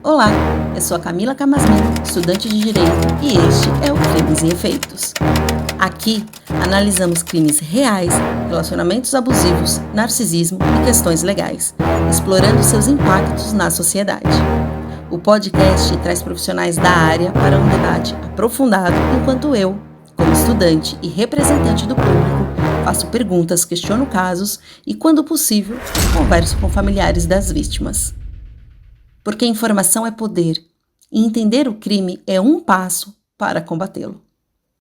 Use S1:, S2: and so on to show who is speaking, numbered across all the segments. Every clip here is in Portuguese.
S1: Olá, eu sou a Camila Camasmi, estudante de Direito, e este é o Crimes e Efeitos. Aqui, analisamos crimes reais, relacionamentos abusivos, narcisismo e questões legais, explorando seus impactos na sociedade. O podcast traz profissionais da área para um debate aprofundado, enquanto eu, como estudante e representante do público, faço perguntas, questiono casos e, quando possível, converso com familiares das vítimas. Porque informação é poder, e entender o crime é um passo para combatê-lo.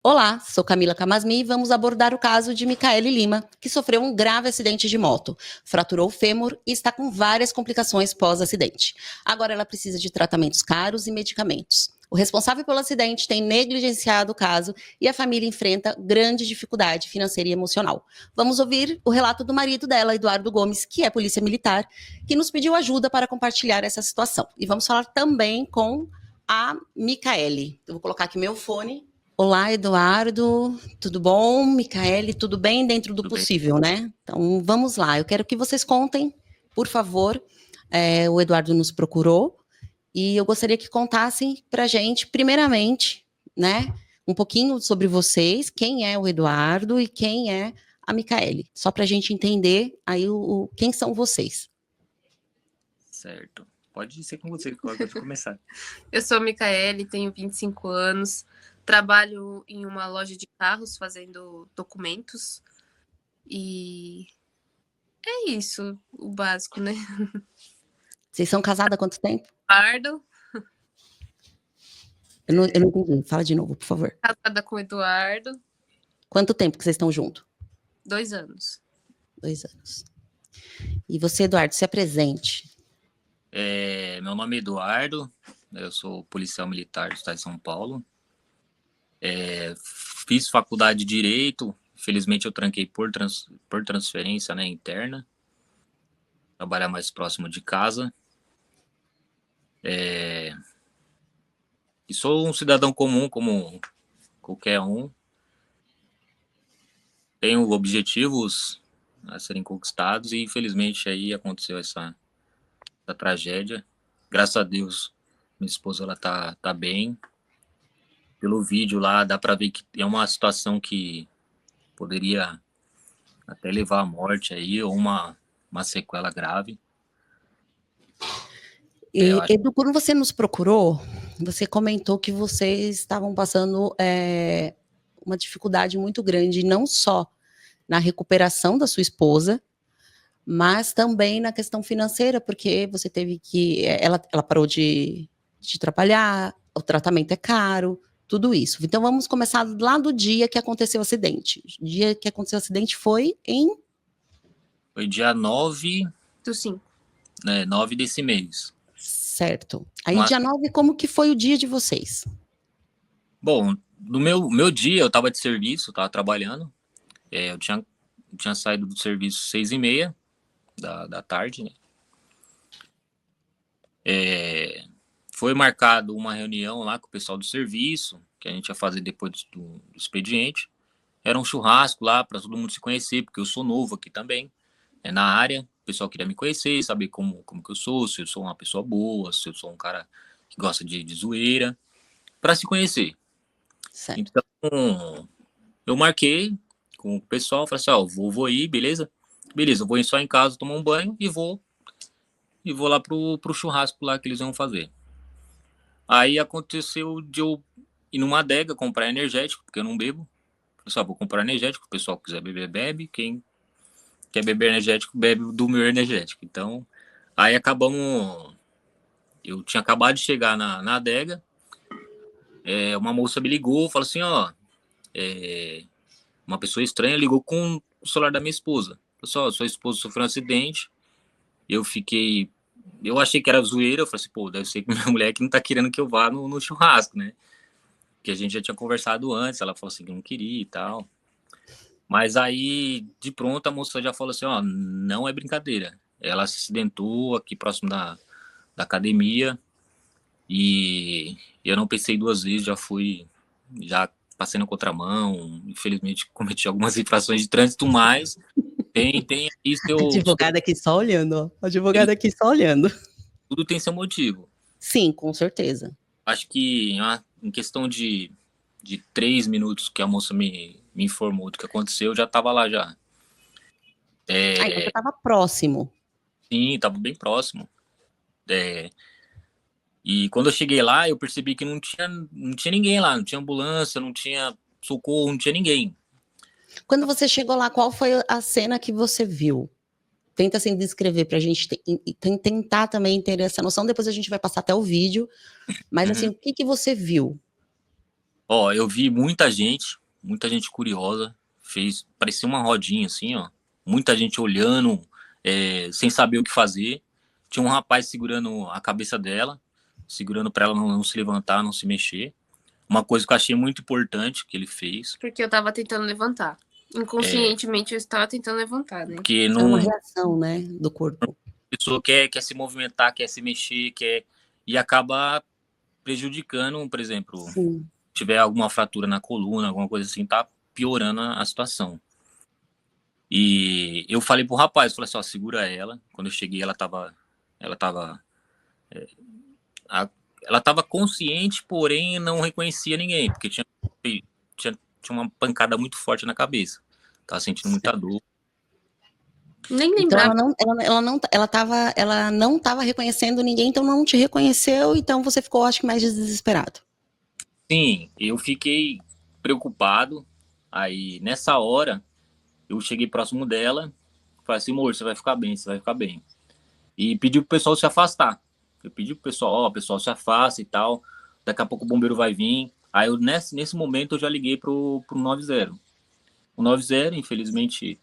S1: Olá, sou Camila Camasmi e vamos abordar o caso de Micaele Lima, que sofreu um grave acidente de moto, fraturou o fêmur e está com várias complicações pós-acidente. Agora ela precisa de tratamentos caros e medicamentos. O responsável pelo acidente tem negligenciado o caso e a família enfrenta grande dificuldade financeira e emocional. Vamos ouvir o relato do marido dela, Eduardo Gomes, que é polícia militar, que nos pediu ajuda para compartilhar essa situação. E vamos falar também com a Micaele. Eu vou colocar aqui meu fone. Olá, Eduardo, tudo bom? Micaele, tudo bem dentro do possível, né? Então, vamos lá. Eu quero que vocês contem, por favor. O Eduardo nos procurou e eu gostaria que contassem pra gente, primeiramente, né, um pouquinho sobre vocês, quem é o Eduardo e quem é a Micaele, só pra gente entender aí quem são vocês.
S2: Certo. Pode ser com você, pode começar.
S3: Eu sou a Micaele, tenho 25 anos, trabalho em uma loja de carros fazendo documentos e é isso, o básico, né?
S1: Vocês são casados há quanto tempo?
S3: Eduardo.
S1: Eu não entendi, fala de novo, por favor.
S3: Casada com o Eduardo.
S1: Quanto tempo que vocês estão juntos?
S3: 2 anos.
S1: 2 anos. E você, Eduardo, se apresente.
S2: Meu nome é Eduardo, eu sou policial militar do estado de São Paulo. Fiz faculdade de Direito, infelizmente eu tranquei por transferência, né, interna. Trabalhar mais próximo de casa. E sou um cidadão comum, como qualquer um. Tenho objetivos a serem conquistados e infelizmente aí aconteceu essa tragédia. Graças a Deus, minha esposa ela tá bem. Pelo vídeo lá dá para ver que é uma situação que poderia até levar à morte aí ou uma sequela grave.
S1: Edu, quando você nos procurou, você comentou que vocês estavam passando uma dificuldade muito grande, não só na recuperação da sua esposa, mas também na questão financeira, porque você teve que... Ela parou de trabalhar, o tratamento é caro, tudo isso. Então, vamos começar lá do dia que aconteceu o acidente. O dia que aconteceu o acidente foi em...
S2: Foi dia 9...
S3: Do 5.
S2: 9 desse mês.
S1: Certo. Aí, dia 9, como que foi o dia de vocês?
S2: Bom, no meu dia, eu estava de serviço, estava trabalhando. Eu tinha saído do serviço 6h30 da tarde, né? Foi marcado uma reunião lá com o pessoal do serviço, que a gente ia fazer depois do expediente. Era um churrasco lá para todo mundo se conhecer, porque eu sou novo aqui também, na área. O pessoal queria me conhecer, saber como que eu sou, se eu sou uma pessoa boa, se eu sou um cara que gosta de zoeira, para se conhecer.
S1: Certo.
S2: Então, eu marquei com o pessoal, falei assim, vou ir, beleza? Beleza, eu vou ir só em casa tomar um banho e vou lá pro churrasco lá que eles vão fazer. Aí aconteceu de eu ir numa adega comprar energético, porque eu não bebo. Falei assim, vou comprar energético, o pessoal que quiser beber, bebe. Quem quer beber energético, bebe do meu energético. Então, aí acabamos... Eu tinha acabado de chegar na adega. Uma moça me ligou, falou assim, uma pessoa estranha ligou com o celular da minha esposa. Falou assim, sua esposa sofreu um acidente. Eu achei que era zoeira. Eu falei assim, deve ser que minha mulher que não tá querendo que eu vá no churrasco, né? Que a gente já tinha conversado antes. Ela falou assim que não queria e tal. Mas aí, de pronto, a moça já falou assim, não é brincadeira. Ela se acidentou aqui próximo da academia e eu não pensei 2 vezes, já passei na contramão, infelizmente cometi algumas infrações de trânsito, mas tem isso.
S1: Advogada aqui só olhando, ó. Advogada aqui só olhando.
S2: Tudo tem seu motivo.
S1: Sim, com certeza.
S2: Acho que em questão de 3 minutos que a moça me informou do que aconteceu, eu já estava lá já.
S1: Então você estava próximo.
S2: Sim, estava bem próximo. E quando eu cheguei lá, eu percebi que não tinha ninguém lá, não tinha ambulância, não tinha socorro, não tinha ninguém.
S1: Quando você chegou lá, qual foi a cena que você viu? Tenta assim descrever pra gente tentar também ter essa noção, depois a gente vai passar até o vídeo, mas assim, o que você viu?
S2: Ó, eu vi muita gente curiosa, parecia uma rodinha assim, ó, muita gente olhando, sem saber o que fazer. Tinha um rapaz segurando a cabeça dela, segurando para ela não se levantar, não se mexer. Uma coisa que eu achei muito importante que ele fez.
S3: Porque eu tava tentando levantar. Inconscientemente eu estava tentando levantar, né?
S2: Porque
S1: É uma reação, né, do corpo.
S2: A pessoa quer se movimentar, quer se mexer, e acaba prejudicando, por exemplo,
S1: Sim.
S2: tiver alguma fratura na coluna, alguma coisa assim, tá piorando a situação. E eu falei pro rapaz, falei assim, ó, segura ela. Quando eu cheguei, ela tava consciente, porém não reconhecia ninguém, porque tinha uma pancada muito forte na cabeça. Tava sentindo muita dor.
S3: Nem
S1: Então
S3: lembrava.
S1: ela não estava reconhecendo ninguém, então não te reconheceu, então você ficou, acho que, mais desesperado.
S2: Sim, eu fiquei preocupado. Aí, nessa hora, eu cheguei próximo dela, falei assim, amor, você vai ficar bem, você vai ficar bem. E pedi pro pessoal se afastar. Eu pedi pro pessoal, ó, o pessoal se afasta e tal, daqui a pouco o bombeiro vai vir. Aí, nesse momento, eu já liguei pro 90. O 90, infelizmente,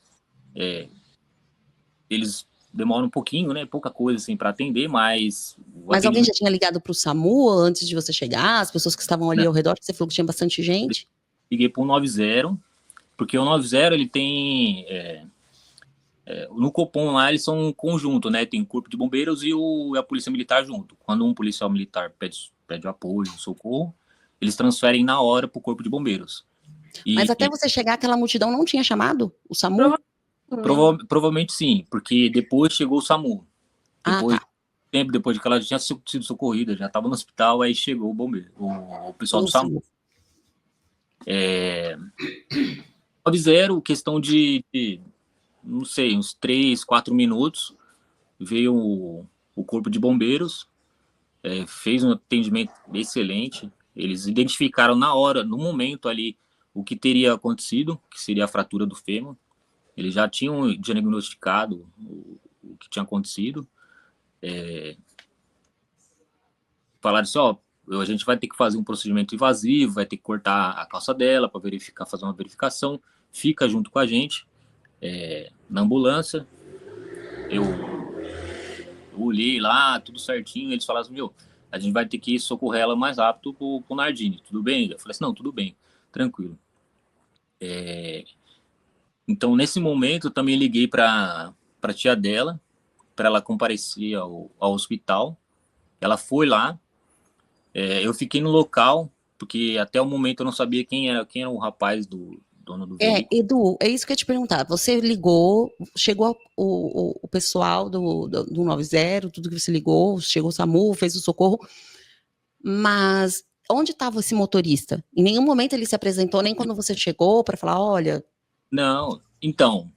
S2: eles demoram um pouquinho, né, pouca coisa, assim, para atender, mas...
S1: Mas alguém já tinha ligado pro SAMU antes de você chegar? As pessoas que estavam ali ao redor, que você falou que tinha bastante gente?
S2: Liguei pro 90, porque o 90, ele tem... no Copom lá, eles são um conjunto, né? Tem o Corpo de Bombeiros e a Polícia Militar junto. Quando um policial militar pede apoio, socorro, eles transferem na hora pro Corpo de Bombeiros.
S1: Mas até você chegar, aquela multidão não tinha chamado o SAMU?
S2: Provavelmente sim, porque depois chegou o SAMU. Depois,
S1: tá.
S2: tempo depois de que ela já tinha sido socorrida, já estava no hospital, aí chegou o bombeiro, o pessoal do SAMU. 90, questão de não sei, uns 3, 4 minutos, veio o Corpo de Bombeiros, fez um atendimento excelente. Eles identificaram na hora, no momento ali, o que teria acontecido, que seria a fratura do fêmur. Eles já tinham diagnosticado o que tinha acontecido. Falaram assim, ó, a gente vai ter que fazer um procedimento invasivo, vai ter que cortar a calça dela para fazer uma verificação. Fica junto com a gente na ambulância. Eu olhei lá, tudo certinho. Eles falaram assim, meu, a gente vai ter que socorrer ela mais rápido pro Nardini, tudo bem? Eu falei assim, não, tudo bem, tranquilo. Então, nesse momento, eu também liguei para tia dela, para ela comparecer ao hospital. Ela foi lá. Eu fiquei no local, porque até o momento eu não sabia quem era o rapaz do dono do veículo.
S1: Edu, é isso que eu ia te perguntar. Você ligou, chegou o pessoal do 90, tudo que você ligou, chegou o SAMU, fez o socorro, mas onde estava esse motorista? Em nenhum momento ele se apresentou, nem quando você chegou para falar, olha...
S2: Não, então,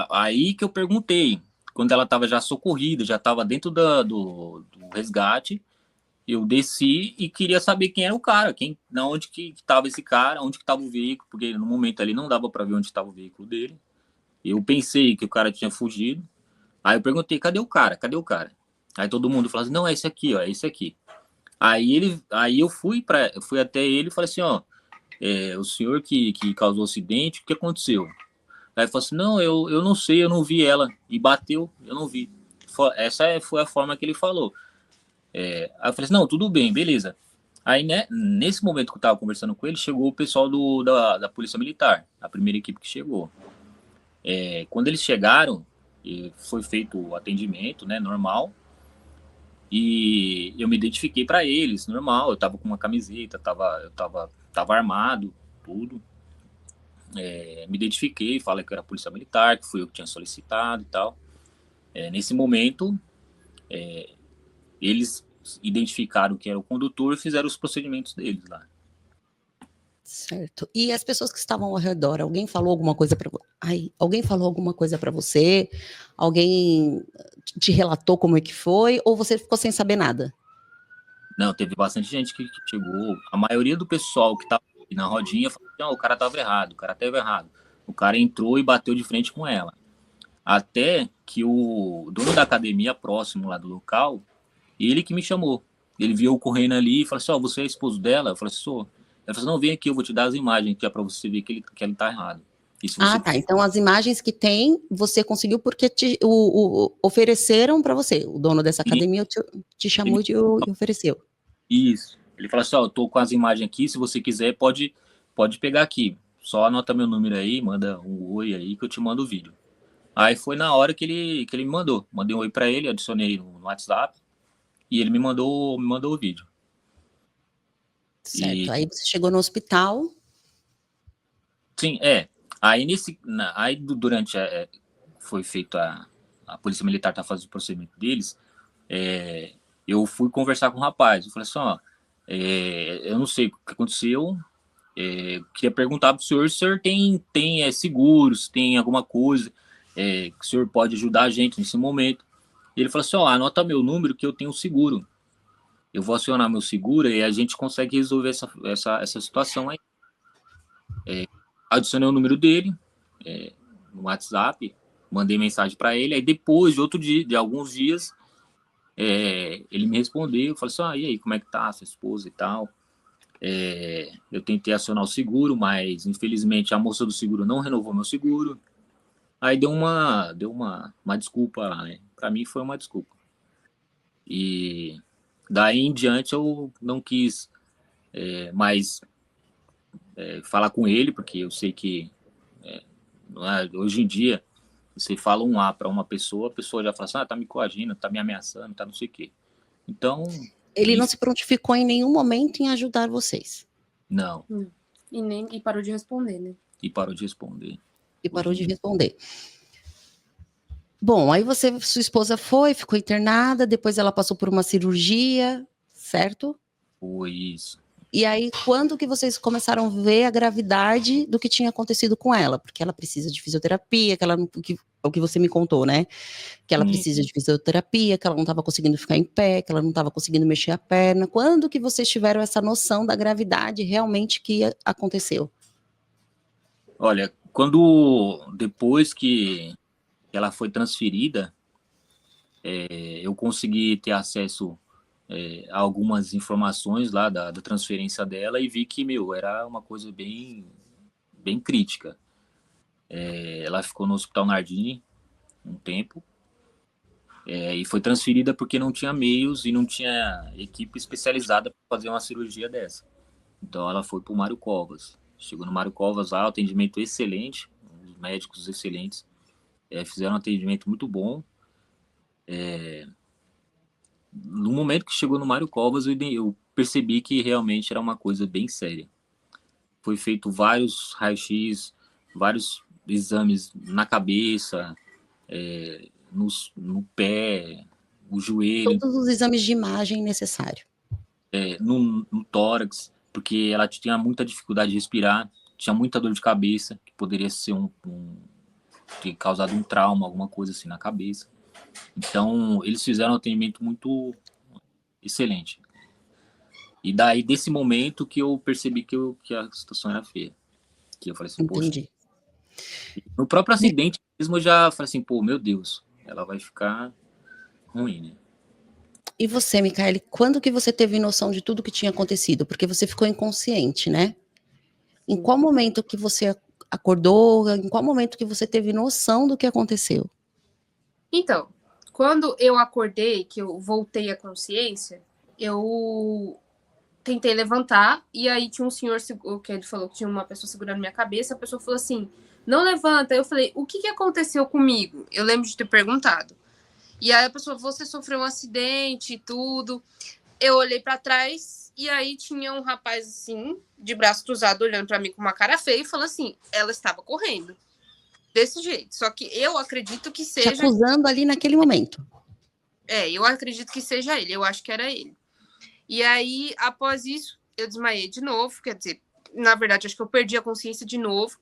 S2: aí que eu perguntei, quando ela estava já socorrida, já estava dentro do resgate, eu desci e queria saber quem era o cara, onde que estava esse cara, onde que estava o veículo, porque no momento ali não dava para ver onde estava o veículo dele. Eu pensei que o cara tinha fugido. Aí eu perguntei, cadê o cara? Cadê o cara? Aí todo mundo falou assim, não, é esse aqui, ó, é esse aqui. Aí eu fui até ele e falei assim, ó, o senhor que causou o acidente, o que aconteceu? Aí ele falou assim, não, eu não sei, eu não vi ela. E bateu, eu não vi. Essa foi a forma que ele falou. Aí eu falei assim, não, tudo bem, beleza. Aí, né, nesse momento que eu tava conversando com ele, chegou o pessoal da Polícia Militar, a primeira equipe que chegou. Quando eles chegaram, foi feito o atendimento, né, normal. E eu me identifiquei para eles, normal. Eu tava com uma camiseta, eu tava armado, tudo. Me identifiquei, falei que era Polícia Militar, que fui eu que tinha solicitado e tal. Nesse momento, eles identificaram que era o condutor e fizeram os procedimentos deles lá.
S1: Certo. E as pessoas que estavam ao redor, alguém falou alguma coisa para você? Alguém te relatou como é que foi? Ou você ficou sem saber nada?
S2: Não, teve bastante gente que chegou. A maioria do pessoal que estava na rodinha falou que o cara estava errado, o cara estava errado. O cara entrou e bateu de frente com ela. Até que o dono da academia próximo lá do local, ele que me chamou. Ele viu eu correndo ali e falou assim, você é esposo dela? Eu falei assim, sou. Ele falou assim, não, vem aqui, eu vou te dar as imagens que é para você ver que ele tá errado. E se você...
S1: Tá. Então as imagens que tem, você conseguiu porque ofereceram para você. O dono dessa academia te chamou e ofereceu.
S2: Isso. Ele falou assim, eu tô com as imagens aqui, se você quiser, pode pegar aqui. Só anota meu número aí, manda um oi aí que eu te mando o vídeo. Aí foi na hora que ele me mandou. Mandei um oi para ele, adicionei no WhatsApp e ele me mandou o vídeo.
S1: Certo. Aí você chegou no hospital.
S2: Sim, Aí durante foi feito a Polícia Militar tá fazendo o procedimento deles, eu fui conversar com o rapaz. Eu falei assim, eu não sei o que aconteceu, queria perguntar pro senhor se o senhor tem seguros, tem alguma coisa que o senhor pode ajudar a gente nesse momento. E ele falou assim, anota meu número que eu tenho seguro. Eu vou acionar meu seguro e a gente consegue resolver essa situação aí. Adicionei o número dele no WhatsApp, mandei mensagem para ele, aí depois de alguns dias, ele me respondeu, eu falei assim, e aí, como é que tá sua esposa e tal? Eu tentei acionar o seguro, mas infelizmente a moça do seguro não renovou meu seguro. Aí deu uma desculpa lá, né? Para mim foi uma desculpa. E daí em diante eu não quis mais falar com ele, porque eu sei que hoje em dia você fala um A para uma pessoa, a pessoa já fala assim, tá me coagindo, tá me ameaçando, tá não sei o quê. Então...
S1: Ele não se prontificou em nenhum momento em ajudar vocês?
S2: Não.
S3: E parou de responder, né?
S2: E parou de responder.
S1: Bom, aí sua esposa ficou internada, depois ela passou por uma cirurgia, certo?
S2: Foi isso.
S1: E aí, quando que vocês começaram a ver a gravidade do que tinha acontecido com ela? Porque ela precisa de fisioterapia, o que você me contou, né? Que ela precisa de fisioterapia, que ela não estava conseguindo ficar em pé, que ela não estava conseguindo mexer a perna. Quando que vocês tiveram essa noção da gravidade realmente que aconteceu?
S2: Olha, depois que ela foi transferida, eu consegui ter acesso a algumas informações lá da transferência dela e vi que, era uma coisa bem, bem crítica. Ela ficou no Hospital Nardini um tempo e foi transferida porque não tinha meios e não tinha equipe especializada para fazer uma cirurgia dessa. Então ela foi para o Mário Covas. Chegou no Mário Covas lá, atendimento excelente, os médicos excelentes, fizeram um atendimento muito bom. No momento que chegou no Mário Covas, eu percebi que realmente era uma coisa bem séria. Foi feito vários raios-x, vários exames na cabeça, no pé, o joelho.
S1: Todos os exames de imagem necessários.
S2: No tórax, porque ela tinha muita dificuldade de respirar, tinha muita dor de cabeça, que poderia ser ter causado um trauma, alguma coisa assim na cabeça. Então, eles fizeram um atendimento muito excelente. E daí, desse momento, que eu percebi que a situação era feia. Que eu falei assim,
S1: Entendi.
S2: Poxa. No próprio acidente mesmo, eu já falei assim, meu Deus, ela vai ficar ruim, né?
S1: E você, Micaele, quando que você teve noção de tudo que tinha acontecido? Porque você ficou inconsciente, né? Em qual momento que você acordou? Em qual momento que você teve noção do que aconteceu?
S3: Então, quando eu acordei, que eu voltei à consciência, eu tentei levantar, e aí tinha um senhor, que ele falou que tinha uma pessoa segurando minha cabeça, a pessoa falou assim, não levanta. Eu falei, o que aconteceu comigo? Eu lembro de ter perguntado. E aí a pessoa, você sofreu um acidente e tudo. Eu olhei para trás, e aí tinha um rapaz assim, de braço cruzado, olhando para mim com uma cara feia, e falou assim, ela estava correndo. Desse jeito. Só que eu acredito que seja...
S1: Te acusando ali naquele momento.
S3: Eu acredito que seja ele, eu acho que era ele. E aí, após isso, eu desmaiei de novo, quer dizer, na verdade, acho que eu perdi a consciência de novo.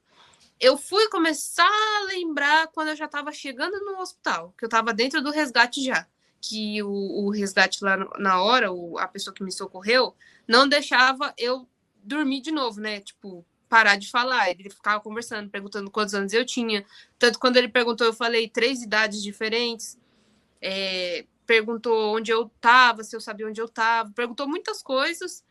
S3: Eu fui começar a lembrar quando eu já estava chegando no hospital, que eu estava dentro do resgate já. Que o resgate lá na hora, a pessoa que me socorreu, não deixava eu dormir de novo, né? Tipo, parar de falar. Ele ficava conversando, perguntando quantos anos eu tinha. Tanto quando ele perguntou, eu falei 3 idades diferentes. Perguntou onde eu estava, se eu sabia onde eu estava. Perguntou muitas coisas.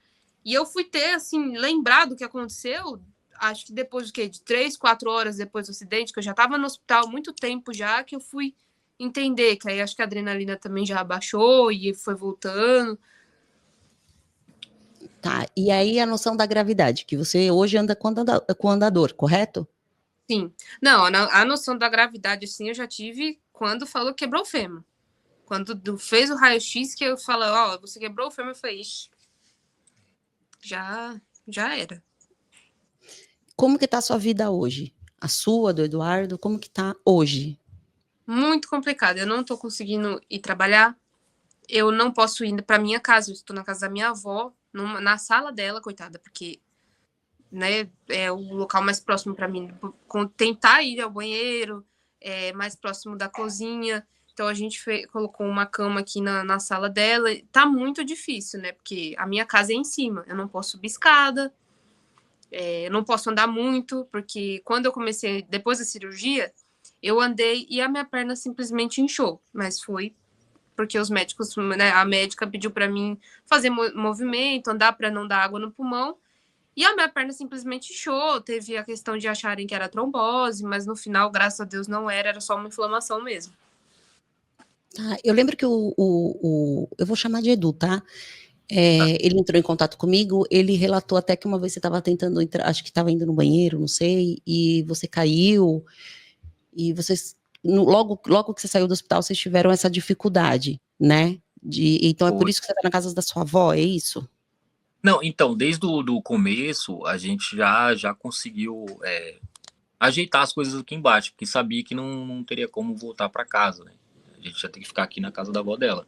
S3: E eu fui ter, assim, lembrado o que aconteceu, acho que depois do quê? De 3, 4 horas depois do acidente, que eu já estava no hospital há muito tempo já, que eu fui entender, que aí acho que a adrenalina também já abaixou e foi voltando.
S1: Tá, e aí a noção da gravidade, que você hoje anda com andador, correto?
S3: Sim. Não, a noção da gravidade, assim, eu já tive quando falou que quebrou o fêmur. Quando fez o raio-x, que eu falo, ó, você quebrou o fêmur, eu falei, ixi, já era.
S1: Como que tá a sua vida hoje? A sua, do Eduardo, como que tá hoje?
S3: Muito complicado. Eu não tô conseguindo ir trabalhar. Eu não posso ir para minha casa. Eu estou na casa da minha avó, na sala dela, coitada, porque, né, é o local mais próximo para mim. Tentar ir ao banheiro, mais próximo da cozinha. Então a gente colocou uma cama aqui na sala dela. Tá muito difícil, né? Porque a minha casa é em cima. Eu não posso subir escada. Eu não posso andar muito, porque quando eu comecei, depois da cirurgia, eu andei e a minha perna simplesmente inchou. Mas foi porque os médicos, né, a médica pediu para mim fazer movimento, andar para não dar água no pulmão. E a minha perna simplesmente inchou. Teve a questão de acharem que era trombose, mas no final, graças a Deus, não era só uma inflamação mesmo.
S1: Tá, eu lembro que eu vou chamar de Edu, tá? Ele entrou em contato comigo, ele relatou até que uma vez você estava tentando entrar, acho que estava indo no banheiro, não sei, e você caiu, e vocês, logo que você saiu do hospital, vocês tiveram essa dificuldade, né? Então é por isso que você está na casa da sua avó, é isso?
S2: Não, então, desde o começo, a gente já conseguiu ajeitar as coisas aqui embaixo, porque sabia que não teria como voltar para casa, né? A gente já tem que ficar aqui na casa da avó dela.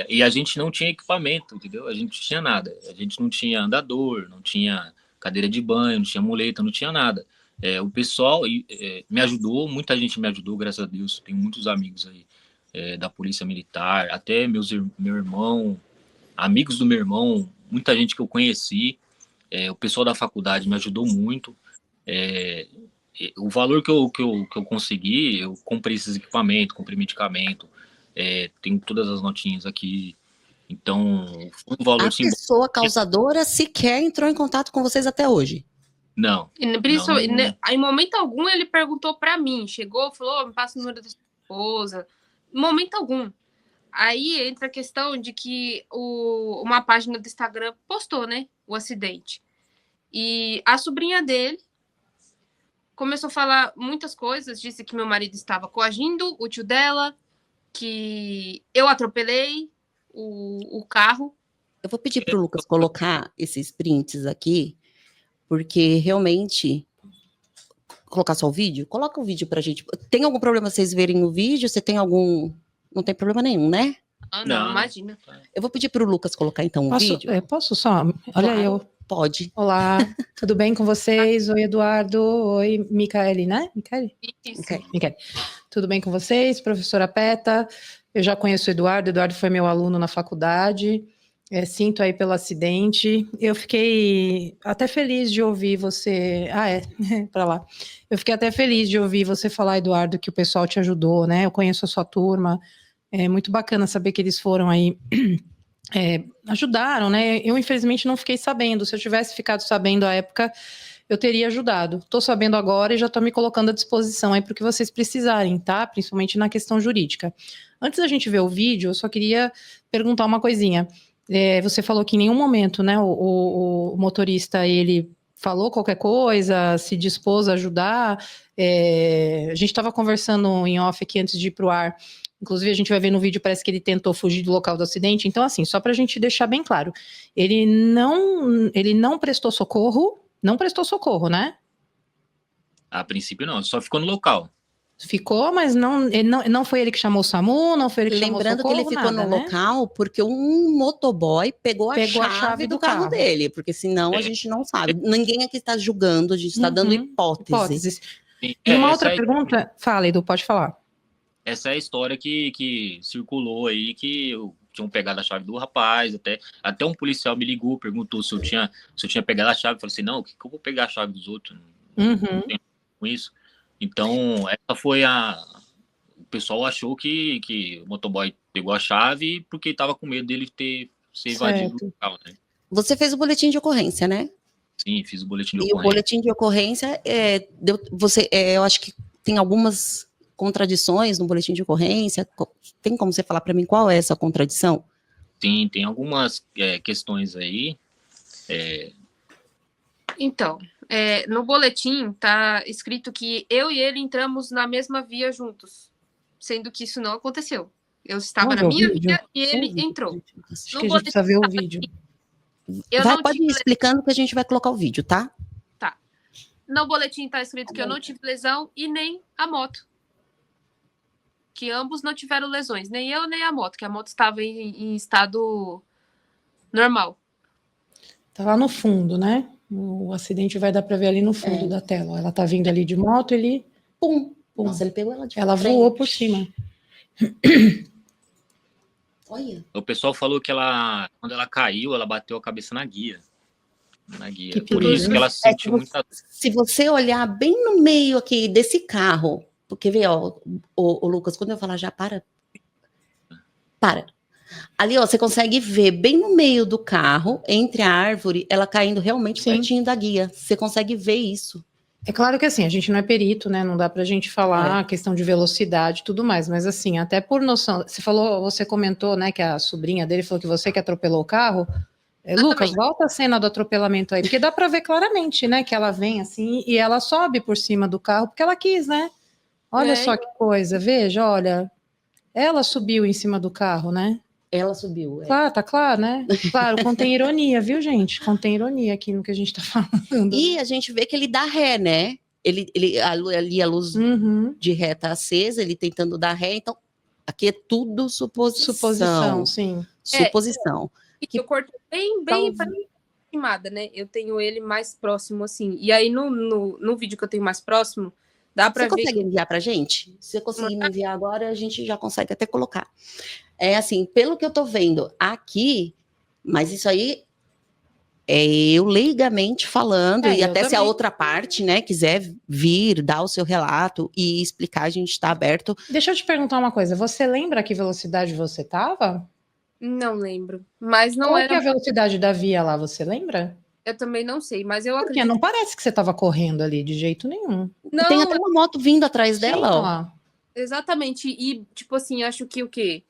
S2: E a gente não tinha equipamento, entendeu? A gente não tinha nada. A gente não tinha andador, não tinha cadeira de banho, não tinha muleta, não tinha nada. O pessoal me ajudou, muita gente me ajudou, graças a Deus. Tenho muitos amigos aí da Polícia Militar, até meu irmão, amigos do meu irmão, muita gente que eu conheci. O pessoal da faculdade me ajudou muito. O valor que eu consegui, eu comprei esses equipamentos, comprei medicamento, tenho todas as notinhas aqui. Então, foi um valor
S1: A pessoa causadora sequer entrou em contato com vocês até hoje?
S2: Não.
S3: Em momento algum ele perguntou para mim, chegou, falou, me passa o número da sua esposa. Em momento algum. Aí entra a questão de que uma página do Instagram postou, né, o acidente. E a sobrinha dele começou a falar muitas coisas, disse que meu marido estava coagindo o tio dela, que eu atropelei o carro.
S1: Eu vou pedir para o Lucas colocar esses prints aqui, porque realmente... Colocar só o vídeo? Coloca o vídeo pra gente. Tem algum problema vocês verem o vídeo? Você tem algum... Não tem problema nenhum, né?
S3: Não, imagina.
S1: Eu vou pedir para o Lucas colocar então o vídeo.
S4: Posso só? Olha,
S1: claro,
S4: eu.
S1: Pode.
S4: Olá, tudo bem com vocês? Oi, Eduardo. Oi, Micaele, né? Micaele?
S3: Isso.
S4: Micaele. Tudo bem com vocês? Professora Peta. Eu já conheço o Eduardo. Eduardo foi meu aluno na faculdade. Sinto aí pelo acidente. Eu fiquei até feliz de ouvir você... para lá. Eu fiquei até feliz de ouvir você falar, Eduardo, que o pessoal te ajudou, né? Eu conheço a sua turma. É muito bacana saber que eles foram aí... ajudaram, né? Eu, infelizmente, não fiquei sabendo. Se eu tivesse ficado sabendo à época, eu teria ajudado. Estou sabendo agora e já estou me colocando à disposição aí para o que vocês precisarem, tá? Principalmente na questão jurídica. Antes da gente ver o vídeo, eu só queria perguntar uma coisinha. Você falou que em nenhum momento, né, o motorista, ele falou qualquer coisa, se dispôs a ajudar. A gente estava conversando em off aqui antes de ir para o ar. Inclusive, a gente vai ver no vídeo, parece que ele tentou fugir do local do acidente. Então, assim, só para a gente deixar bem claro, ele não prestou socorro, né?
S2: A princípio, não, só ficou no local.
S4: Ficou, mas não foi ele que chamou o SAMU, não foi ele que chamou o
S1: Lembrando que
S4: socorro,
S1: ele ficou
S4: nada,
S1: no
S4: né?
S1: local porque um motoboy pegou a
S4: Pegou a
S1: chave do carro dele, porque senão a gente não sabe. Ninguém aqui está julgando, a gente está dando hipóteses.
S2: Sim,
S4: E uma
S2: essa
S4: outra pergunta, fala, Edu, pode falar.
S2: Essa é a história que circulou aí, que tinham pegado a chave do rapaz, até um policial me ligou, perguntou se eu tinha pegado a chave, eu falei assim, não, o que eu vou pegar a chave dos outros? Não tenho com isso. Então, essa foi o pessoal achou que o motoboy pegou a chave porque estava com medo dele ser invadido o local, né?
S1: Você fez o boletim de ocorrência, né?
S2: Sim, fiz o boletim de
S1: E o
S2: ocorrência.
S1: boletim de ocorrência, eu acho que tem algumas contradições no boletim de ocorrência. Tem como você falar para mim qual é essa contradição?
S2: Sim, tem algumas questões aí.
S3: Então, no boletim tá escrito que eu e ele entramos na mesma via juntos, sendo que isso não aconteceu. Eu estava na minha via e ele entrou.
S4: Acho que a gente precisa ver o vídeo.
S1: Pode ir explicando que a gente vai colocar o vídeo, tá?
S3: Tá. No boletim tá escrito que eu não tive lesão e nem a moto. Que ambos não tiveram lesões, nem eu nem a moto, que a moto estava em estado normal.
S4: Tá lá no fundo, né? O acidente vai dar para ver ali no fundo da tela. Ela tá vindo ali de moto, ele...
S1: Pum! Nossa, ele pegou ela de
S4: Ela
S1: frente.
S4: voou por cima.
S1: Olha.
S2: O pessoal falou que quando ela caiu, ela bateu a cabeça na guia.
S4: Que
S2: Por
S4: perigo.
S2: isso que ela sentiu muita...
S1: Se você olhar bem no meio aqui desse carro, porque vê, ó, o Lucas, quando eu falar já para. Ali, ó, você consegue ver bem no meio do carro, entre a árvore, ela caindo realmente pertinho da guia. Você consegue ver isso.
S4: É claro que assim, a gente não é perito, né? Não dá pra gente falar a questão de velocidade e tudo mais, mas assim, até por noção. Você comentou, né, que a sobrinha dele falou que você que atropelou o carro. Lucas, volta a cena do atropelamento aí, porque dá pra ver claramente, né, que ela vem assim e ela sobe por cima do carro porque ela quis, né? Olha só que coisa, veja, olha. Ela subiu em cima do carro, né?
S1: Ela subiu.
S4: Claro, tá claro, né? Claro, contém ironia, viu, gente? Contém ironia aqui no que a gente tá falando.
S1: E a gente vê que ele dá ré, né? Ali a luz de ré tá acesa, ele tentando dar ré, então aqui é tudo suposição.
S4: Suposição, sim.
S1: Suposição.
S3: Eu corto bem aproximada, né? Eu tenho ele mais próximo, assim. E aí, no vídeo que eu tenho mais próximo, dá pra ver...
S1: Você consegue enviar pra gente? Se você conseguir me enviar agora, a gente já consegue até colocar. É assim, pelo que eu tô vendo aqui, mas isso aí é eu leigamente falando, e até se a outra parte, né, quiser vir, dar o seu relato e explicar, a gente está aberto.
S4: Deixa eu te perguntar uma coisa, você lembra a que velocidade você tava?
S3: Não lembro, mas não
S4: Qual
S3: era...
S4: que é a velocidade da via lá, você lembra?
S3: Eu também não sei, mas eu acredito...
S4: Porque não parece que você tava correndo ali, de jeito nenhum.
S3: Não,
S1: tem até uma moto vindo atrás dela, ó.
S3: Exatamente, e tipo assim, acho que o quê?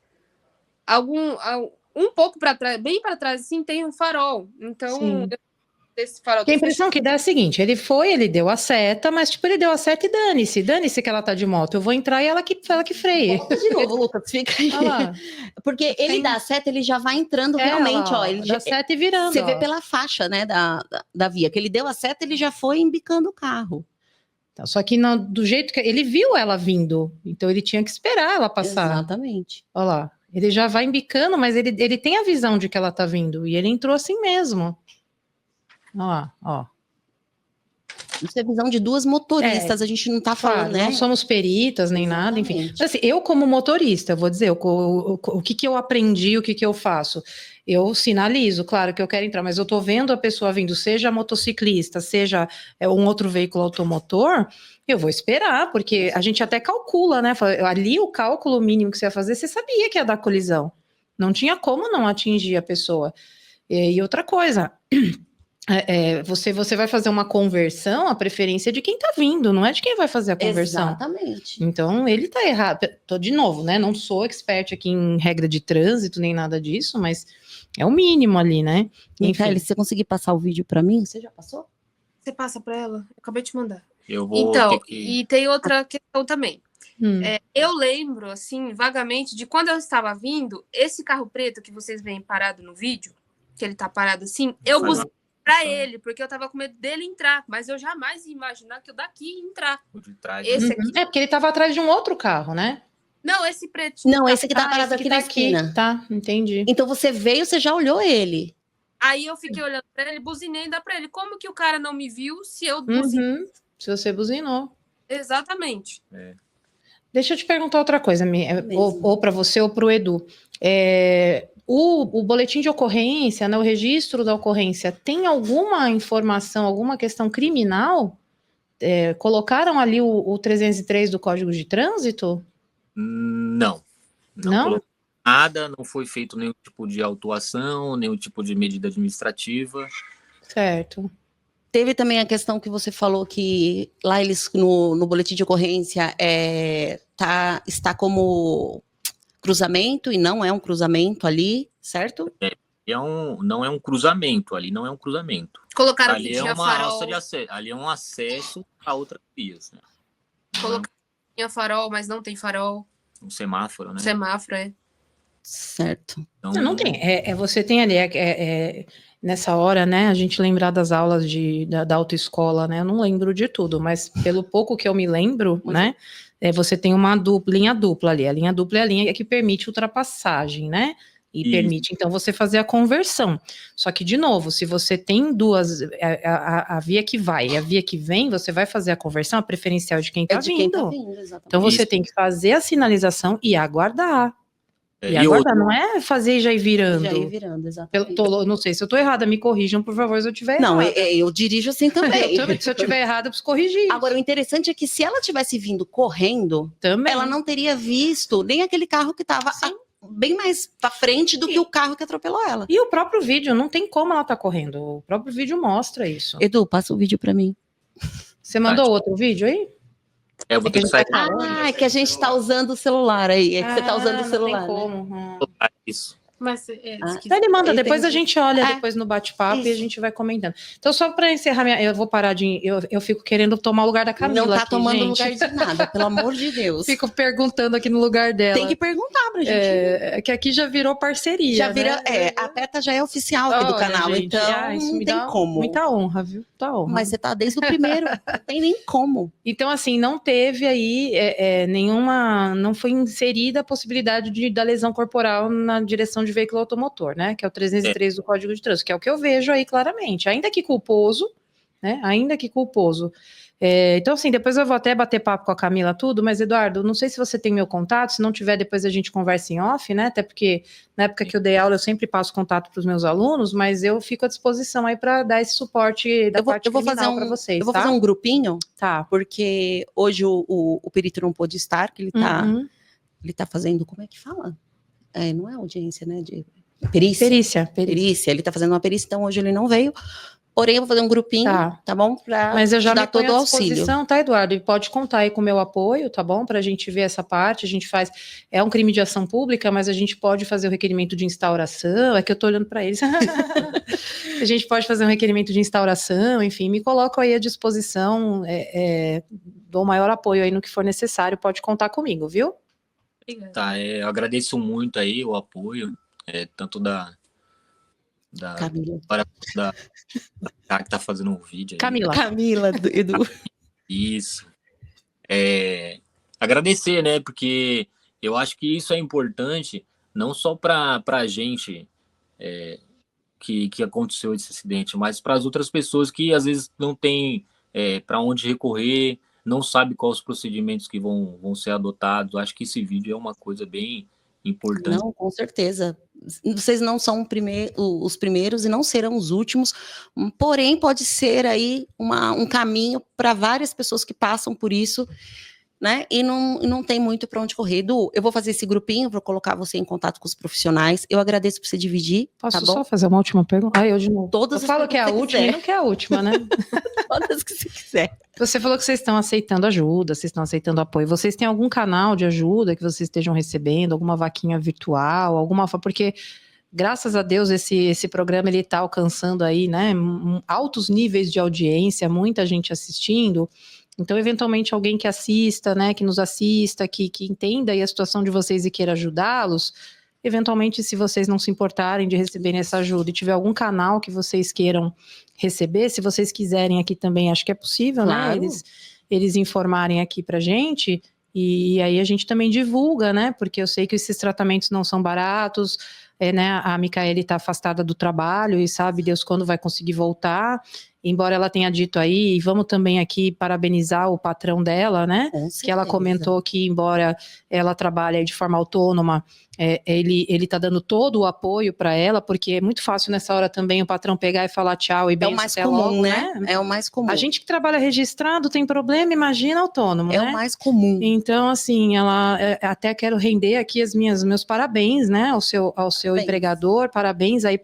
S3: Um pouco para trás, bem para trás, assim, tem um farol. Então, esse farol...
S4: Que a impressão que dá é a seguinte, ele deu a seta, mas tipo, ele deu a seta e dane-se que ela tá de moto, eu vou entrar e ela que freie.
S1: Volta de novo, Lucas, fica aí. Porque ele dá a seta, ele já vai entrando realmente, ó. Ele
S4: dá seta e virando.
S1: Você vê pela faixa, né, da via, que ele deu a seta, ele já foi embicando o carro.
S4: Então, só que do jeito que ele viu ela vindo, então ele tinha que esperar ela passar.
S1: Exatamente.
S4: Olha lá, ele já vai embicando, mas ele tem a visão de que ela tá vindo, e ele entrou assim mesmo. Olha lá, ó.
S1: Isso é visão de duas motoristas, a gente não tá falando, né?
S4: Não somos peritas nem nada, enfim. Mas, assim, eu como motorista, eu vou dizer, o que eu aprendi, o que eu faço? Eu sinalizo, claro que eu quero entrar, mas eu tô vendo a pessoa vindo, seja motociclista, seja um outro veículo automotor, eu vou esperar, porque a gente até calcula, né? Ali o cálculo mínimo que você ia fazer, você sabia que ia dar colisão. Não tinha como não atingir a pessoa. E outra coisa... você vai fazer uma conversão, a preferência é de quem tá vindo, não é de quem vai fazer a conversão.
S1: Exatamente.
S4: Então, ele tá errado. Tô de novo, né? Não sou expert aqui em regra de trânsito, nem nada disso, mas é o mínimo ali, né?
S1: Enfim, se você conseguir passar o vídeo para mim, você já passou?
S3: Você passa para ela? Eu acabei de mandar.
S2: Eu vou
S3: então, e tem outra questão também.
S4: Eu
S3: lembro, assim, vagamente, de quando eu estava vindo, esse carro preto que vocês veem parado no vídeo, que ele tá parado assim, eu buzinei pra ele, porque eu tava com medo dele entrar, mas eu jamais ia imaginar que eu daqui ia entrar.
S2: O de trás,
S3: Esse
S2: né?
S3: aqui.
S4: É porque ele tava atrás de um outro carro, né?
S3: Não, esse pretinho.
S1: Não, esse que tá
S4: Ah,
S1: parado
S4: esse
S1: aqui
S4: que tá
S1: na esquina.
S4: Tá, entendi.
S1: Então você veio, você já olhou ele.
S3: Aí eu fiquei olhando pra ele, buzinei ainda pra ele. Como que o cara não me viu se eu buzinei?
S4: Uhum. Se você buzinou.
S3: Exatamente.
S4: Deixa eu te perguntar outra coisa, ou para você ou para o Edu. O boletim de ocorrência, né, o registro da ocorrência, tem alguma informação, alguma questão criminal? Colocaram ali o 303 do Código de Trânsito?
S2: Não.
S4: Não?
S2: Colocou nada, não foi feito nenhum tipo de autuação, nenhum tipo de medida administrativa.
S4: Certo.
S1: Teve também a questão que você falou que lá eles, no boletim de ocorrência, está como cruzamento e não é um cruzamento ali, certo?
S2: Não é um cruzamento, ali não é um cruzamento.
S3: Colocaram
S2: Ali
S3: que
S2: é
S3: tinha
S2: uma
S3: farol.
S2: alça de acesso, ali é um acesso a outras vias, né?
S3: Colocaram que tinha farol, mas não tem farol.
S2: Um semáforo, né?
S3: Semáforo, é.
S1: Certo.
S2: Então,
S4: Não tem. Você tem ali, nessa hora, né, a gente lembrar das aulas da autoescola, né? Eu não lembro de tudo, mas pelo pouco que eu me lembro, né? Você tem uma linha dupla ali. A linha dupla é a linha que permite ultrapassagem, né? E
S2: Isso.
S4: permite, então, você fazer a conversão. Só que, de novo, se você tem duas, a via que vai e a via que vem, você vai fazer a conversão, a preferencial de quem tá
S1: de
S4: vindo.
S1: quem tá vindo, exatamente.
S4: Então, você
S2: Isso.
S4: tem que fazer a sinalização e aguardar. E aguardar, não é fazer e já ir virando.
S1: Já ir virando, exatamente.
S4: Não sei se eu tô errada, me corrijam, por favor, se eu tiver
S1: Não,
S4: errada.
S1: eu dirijo assim também.
S4: Se eu tiver errado, eu preciso corrigir.
S1: Agora, o interessante é que se ela tivesse vindo correndo,
S4: Também.
S1: ela não teria visto nem aquele carro que estava bem mais pra frente do que o carro que atropelou ela.
S4: E o próprio vídeo, não tem como ela tá correndo. O próprio vídeo mostra isso.
S1: Edu, passa o vídeo pra mim.
S4: Você mandou outro vídeo aí?
S2: eu vou ter que sair.
S1: É que a gente tá usando o celular aí. É que você tá usando o celular.
S4: Não tem
S1: né?
S4: como.
S2: Isso.
S3: Mas
S4: Então ele manda, depois
S1: tem-
S4: a gente olha depois no bate-papo e a
S1: Isso.
S4: gente vai comentando. Então, só para encerrar, eu vou parar de. Eu fico querendo tomar o lugar da Camila.
S1: Não tá
S4: aqui,
S1: tomando
S4: gente.
S1: lugar de nada, pelo amor de Deus.
S4: Fico perguntando aqui no lugar dela.
S1: Tem que perguntar pra gente.
S4: Que aqui já virou parceria.
S1: Já vira,
S4: né?
S1: a PETA já é oficial aqui do
S4: Olha,
S1: canal,
S4: gente,
S1: então
S4: isso
S1: não
S4: me
S1: tem
S4: dá
S1: como.
S4: Muita honra, viu? Muita honra.
S1: Mas você tá desde o primeiro, não tem nem como.
S4: Então, assim, não teve aí nenhuma. Não foi inserida a possibilidade da lesão corporal na direção de veículo automotor, né? Que é o 303 do Código de Trânsito, que é o que eu vejo aí claramente. Ainda que culposo, né? Ainda que culposo. Então, assim, depois eu vou até bater papo com a Camila tudo, mas, Eduardo, não sei se você tem meu contato, se não tiver, depois a gente conversa em off, né? Até porque na época que eu dei aula, eu sempre passo contato para os meus alunos, mas eu fico à disposição aí para dar esse suporte da parte criminal para vocês.
S1: Eu vou
S4: tá?
S1: fazer um grupinho,
S4: Tá.
S1: porque hoje o perito não pôde estar, que ele tá fazendo, como é que fala? Não é audiência, né? De perícia. Perícia. Ele tá fazendo uma perícia, então hoje ele não veio. Porém, eu vou fazer um grupinho, tá bom?
S4: Mas eu já
S1: dar
S4: me ponho
S1: todo o
S4: à
S1: auxílio.
S4: disposição, tá, Eduardo? E pode contar aí com o meu apoio, tá bom? Pra gente ver essa parte, a gente faz... É um crime de ação pública, mas a gente pode fazer o requerimento de instauração, é que eu tô olhando pra eles. A gente pode fazer um requerimento de instauração, enfim, me coloco aí à disposição, dou o maior apoio aí no que for necessário, pode contar comigo, viu?
S2: Tá, eu agradeço muito aí o apoio, tanto da
S1: Camila.
S2: Da que tá fazendo um vídeo aí.
S1: Camila, Edu.
S2: Isso. Agradecer, né? Porque eu acho que isso é importante, não só para a gente que aconteceu esse acidente, mas para as outras pessoas que às vezes não tem para onde recorrer, não sabe quais os procedimentos que vão ser adotados. Acho que esse vídeo é uma coisa bem importante.
S1: Não, com certeza. Vocês não são os primeiros e não serão os últimos, porém pode ser aí um caminho para várias pessoas que passam por isso, né? E não tem muito para onde correr. Edu, eu vou fazer esse grupinho, vou colocar você em contato com os profissionais. Eu agradeço por você dividir.
S4: Posso
S1: tá bom?
S4: só fazer uma última pergunta? Eu de novo.
S1: Todas
S4: eu falo que é a última
S1: quiser.
S4: e não que é a última, né?
S1: Todas que você quiser.
S4: Você falou que vocês estão aceitando ajuda, vocês estão aceitando apoio. Vocês têm algum canal de ajuda que vocês estejam recebendo? Alguma vaquinha virtual? Porque, graças a Deus, esse programa ele está alcançando aí, né, altos níveis de audiência, muita gente assistindo. Então, eventualmente, alguém que assista, né, que nos assista, que entenda aí a situação de vocês e queira ajudá-los, Eventualmente, se vocês não se importarem de receberem essa ajuda e tiver algum canal que vocês queiram receber, se vocês quiserem aqui também, acho que é possível,
S1: Claro.
S4: né? Eles informarem aqui pra gente, e aí a gente também divulga, né? Porque eu sei que esses tratamentos não são baratos, né? A Micaele está afastada do trabalho e sabe Deus quando vai conseguir voltar. Embora ela tenha dito aí, e vamos também aqui parabenizar o patrão dela, né?
S1: Com
S4: Que ela
S1: certeza.
S4: comentou que, embora ela trabalhe de forma autônoma, ele tá dando todo o apoio para ela, porque é muito fácil nessa hora também o patrão pegar e falar tchau e
S1: É o
S4: bem
S1: mais
S4: até
S1: comum,
S4: logo,
S1: né? É o mais comum.
S4: A gente que trabalha registrado tem problema, imagina autônomo,
S1: É
S4: né?
S1: o mais comum.
S4: Então, assim, ela até quero render aqui meus parabéns, né, ao seu
S1: Parabéns.
S4: empregador, parabéns aí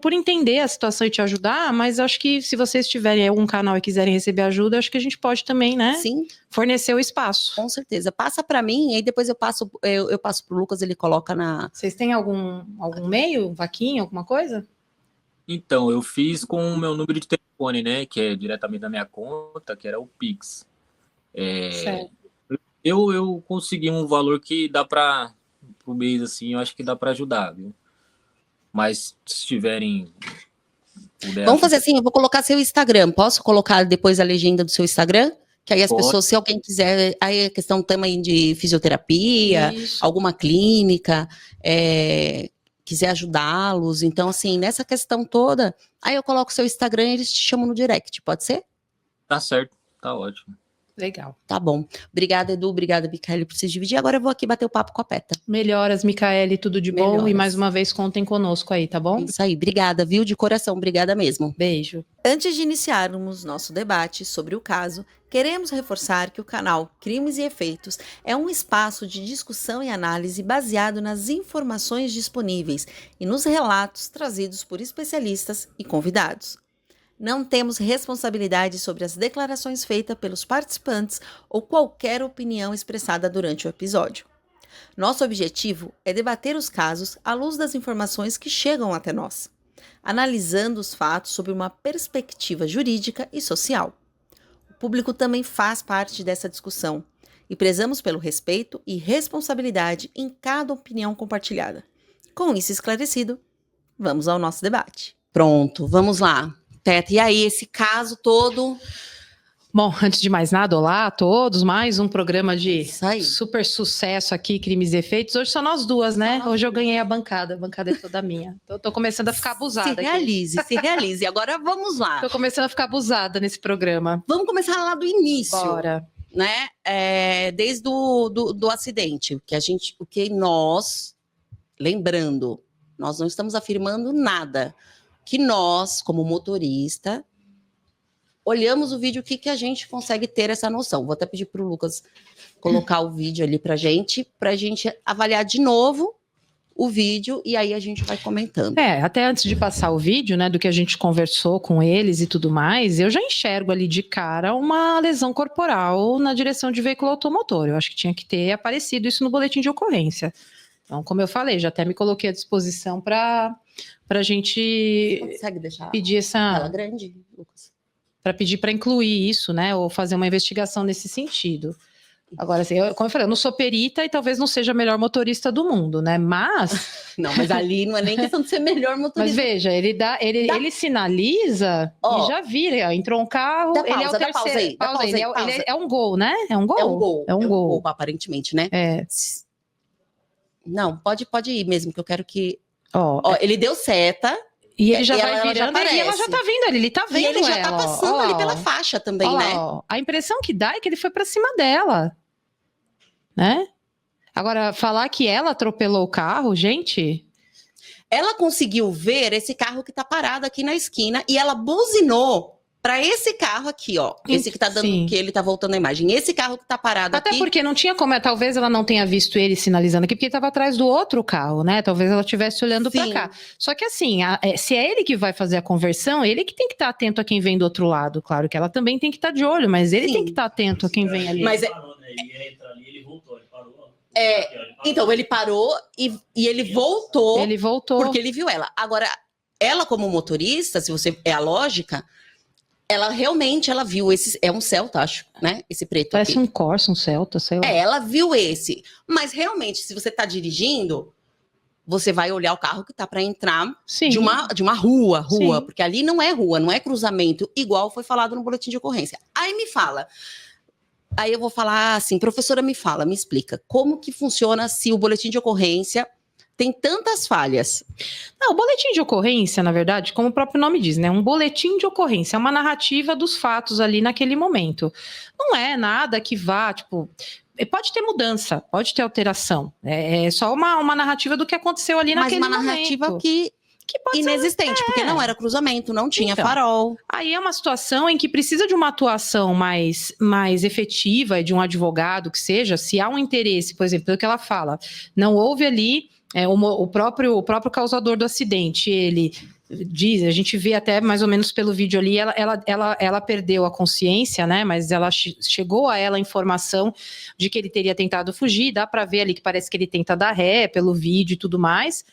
S4: por entender a situação e te ajudar, mas acho que se vocês tiverem algum canal e quiserem receber ajuda, acho que a gente pode também, né,
S1: Sim,
S4: fornecer o espaço.
S1: com certeza. Passa para mim, e aí depois eu passo pro Lucas, ele coloca na...
S4: Vocês têm algum meio, vaquinha, alguma coisa?
S2: Então, eu fiz com o meu número de telefone, né? Que é diretamente da minha conta, que era o Pix.
S4: Certo.
S2: Eu consegui um valor que dá para o mês, assim, eu acho que dá para ajudar, viu? Mas se tiverem...
S1: Vamos fazer assim, eu vou colocar seu Instagram. Posso colocar depois a legenda do seu Instagram? Que aí as
S2: Pode.
S1: pessoas, se alguém quiser, aí a questão também de fisioterapia,
S4: Isso.
S1: alguma clínica, quiser ajudá-los. Então, assim, nessa questão toda, aí eu coloco seu Instagram e eles te chamam no direct, pode ser?
S2: Tá certo, tá ótimo.
S4: Legal.
S1: Tá bom. Obrigada, Edu. Obrigada, Micaele, por se dividir. Agora eu vou aqui bater o papo com a Peta.
S4: Melhoras, Micaele, tudo de bom.
S1: Melhoras.
S4: E mais uma vez contem conosco aí, tá bom?
S1: Isso aí. Obrigada, viu? De coração. Obrigada mesmo.
S4: Beijo.
S1: Antes de iniciarmos nosso debate sobre o caso, queremos reforçar que o canal Crimes e Efeitos é um espaço de discussão e análise baseado nas informações disponíveis e nos relatos trazidos por especialistas e convidados. Não temos responsabilidade sobre as declarações feitas pelos participantes ou qualquer opinião expressada durante o episódio. Nosso objetivo é debater os casos à luz das informações que chegam até nós, analisando os fatos sob uma perspectiva jurídica e social. O público também faz parte dessa discussão e prezamos pelo respeito e responsabilidade em cada opinião compartilhada. Com isso esclarecido, vamos ao nosso debate. Pronto, vamos lá. Teta, e aí, esse caso todo?
S4: Bom, antes de mais nada, olá a todos, mais um programa de
S1: Isso aí.
S4: super sucesso aqui, Crimes e Efeitos. Hoje só nós duas, né? Hoje eu ganhei a bancada é toda minha. Então, eu tô começando a ficar abusada
S1: Se realize. Agora vamos lá.
S4: Tô começando a ficar abusada nesse programa.
S1: Vamos começar lá do início.
S4: Bora.
S1: Né? Desde do acidente, o que nós, lembrando, nós não estamos afirmando nada, que nós, como motorista, olhamos o vídeo, o que a gente consegue ter essa noção. Vou até pedir para o Lucas colocar o vídeo ali para gente avaliar de novo o vídeo e aí a gente vai comentando.
S4: Até antes de passar o vídeo, né, do que a gente conversou com eles e tudo mais, eu já enxergo ali de cara uma lesão corporal na direção de veículo automotor. Eu acho que tinha que ter aparecido isso no boletim de ocorrência. Então, como eu falei, já até me coloquei à disposição para a gente
S1: Consegue deixar
S4: pedir essa...
S1: ela grande, Lucas?
S4: Para pedir para incluir isso, né, ou fazer uma investigação nesse sentido. Agora, assim, como eu falei, eu não sou perita e talvez não seja a melhor motorista do mundo, né, mas...
S1: Não, mas ali não é nem questão de ser melhor motorista.
S4: Mas veja, ele sinaliza e já vira, ó, entrou um carro,
S1: dá
S4: ele é o
S1: pausa,
S4: terceiro.
S1: pausa aí,
S4: Ele é um gol, né? É um gol?
S1: É um gol, aparentemente, né?
S4: É.
S1: Não, pode ir mesmo, que eu quero que...
S4: Ó,
S1: ele deu seta...
S4: E ele já vai
S1: ela já
S4: virando e ela já tá vindo ali, ele tá vendo
S1: e ele já
S4: ela,
S1: tá passando ali pela faixa também,
S4: ó,
S1: né?
S4: Ó. A impressão que dá é que ele foi pra cima dela, né? Agora, falar que ela atropelou o carro, gente...
S1: Ela conseguiu ver esse carro que tá parado aqui na esquina e ela buzinou para esse carro aqui, ó. Esse que tá dando,
S4: Sim.
S1: que ele tá voltando a imagem. Esse carro que tá parado
S4: Até
S1: aqui...
S4: porque não tinha como, talvez ela não tenha visto ele sinalizando aqui, porque ele estava atrás do outro carro, né? Talvez ela estivesse olhando para
S1: Sim.
S4: cá. Só que assim, se é ele que vai fazer a conversão, ele que tem que estar atento a quem vem do outro lado. Claro que ela também tem que estar de olho, mas ele
S1: Sim.
S4: tem que estar atento a quem vem ali.
S1: Mas então, ele parou e ele voltou.
S4: Ele voltou.
S1: Porque ele viu ela. Agora, ela como motorista, se você é a lógica, ela realmente, ela viu esse, é um Celta, acho, né? Esse preto
S4: Parece
S1: aqui.
S4: um Corsa, um Celta, sei lá.
S1: Ela viu esse. Mas realmente, se você tá dirigindo, você vai olhar o carro que tá para entrar
S4: Sim.
S1: de uma rua,
S4: Sim.
S1: porque ali não é rua, não é cruzamento, igual foi falado no boletim de ocorrência. Aí eu vou falar assim, professora, me explica, como que funciona se o boletim de ocorrência tem tantas falhas?
S4: Não, o boletim de ocorrência, na verdade, como o próprio nome diz, né? Um boletim de ocorrência é uma narrativa dos fatos ali naquele momento. Não é nada que vá, tipo, pode ter mudança, pode ter alteração. É só uma narrativa do que aconteceu ali naquele momento.
S1: Mas uma narrativa que
S4: pode
S1: inexistente, porque não era cruzamento, não tinha farol.
S4: Aí é uma situação em que precisa de uma atuação mais efetiva, de um advogado que seja, se há um interesse, por exemplo, pelo que ela fala, não houve ali o próprio causador do acidente, ele diz, a gente vê até mais ou menos pelo vídeo ali, ela perdeu a consciência, né? Mas ela chegou a ela a informação de que ele teria tentado fugir, dá para ver ali que parece que ele tenta dar ré pelo vídeo e tudo mais.